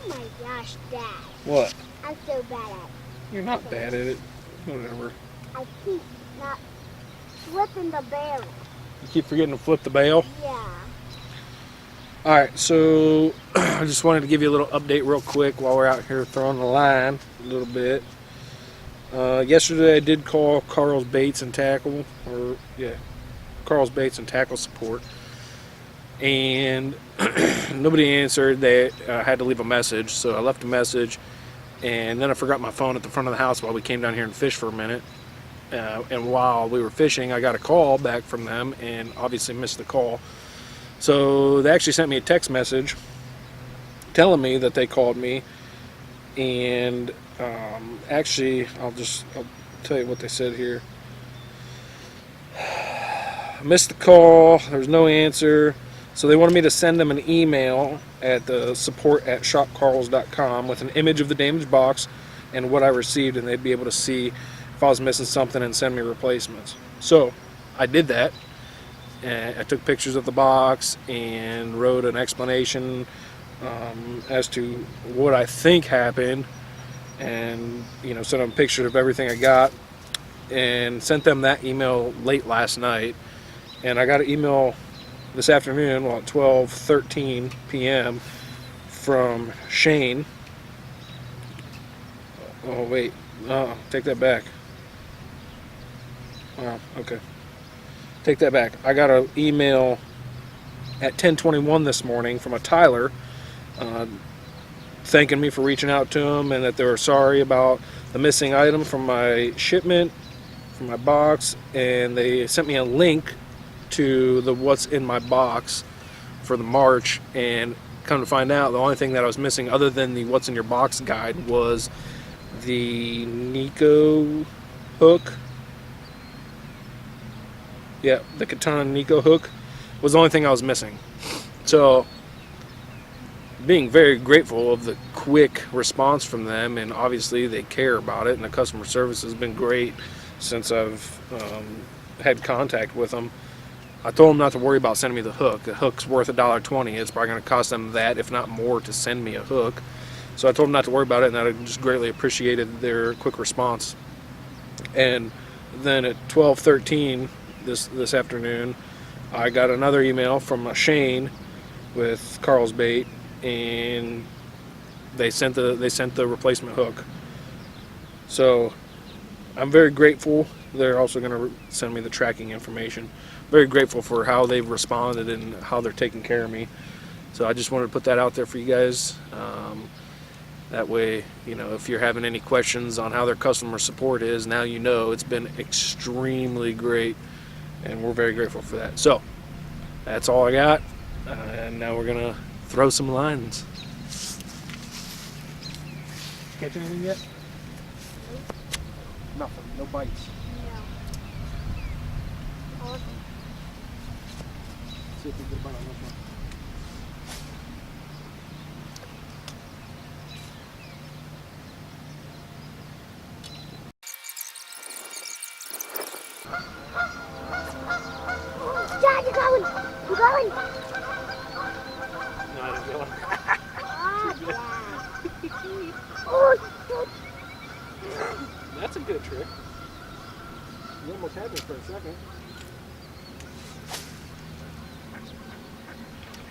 my gosh, Dad. What? I'm so bad at it. You're not bad at it. Whatever. I keep not flipping the barrel. You keep forgetting to flip the bail. Yeah. Alright, so I just wanted to give you a little update real quick while we're out here throwing the line a little bit. Yesterday I did call Carl's Baits and Tackle, Carl's Baits and Tackle Support, and nobody answered. They had to leave a message, so I left a message, and then I forgot my phone at the front of the house while we came down here and fished for a minute. And while we were fishing, I got a call back from them, and obviously missed the call. So they actually sent me a text message telling me that they called me, and actually I'll tell you what they said here. I missed the call. There was no answer. So they wanted me to send them an email at the support@shopcarls.com with an image of the damaged box and what I received, and they'd be able to see if I was missing something and send me replacements. So I did that. And I took pictures of the box and wrote an explanation as to what I think happened, and sent them pictures of everything I got, and sent them that email late last night. And I got an email this afternoon, at 12:13 p.m. from Shane. Oh wait, take that back. Oh, okay. Take that back. I got an email at 10:21 this morning from a Tyler thanking me for reaching out to him, and that they were sorry about the missing item from my shipment, from my box, and they sent me a link to the what's in my box for the March. And come to find out, the only thing that I was missing other than the what's in your box guide was the Nico hook. Yeah, the Katana Nico hook was the only thing I was missing. So, being very grateful of the quick response from them, and obviously they care about it, and the customer service has been great since I've had contact with them. I told them not to worry about sending me the hook. The hook's worth $1.20. It's probably going to cost them that, if not more, to send me a hook. So I told them not to worry about it, and I just greatly appreciated their quick response. And then at 12:13 this afternoon, I got another email from Shane with Carl's Bait, and they sent the replacement hook. So I'm very grateful. They're also going to send me the tracking information. Very grateful for how they've responded and how they're taking care of me. So I just wanted to put that out there for you guys. That way, if you're having any questions on how their customer support is, now you know. It's been extremely great, and we're very grateful for that. So that's all I got, and now we're gonna throw some lines. Catch anything yet? Nothing. No bites. No. See if we get a bite on this one. Dad, you're going! You're going! No, I didn't go. Oh, That's a good trick. You almost had me for a second.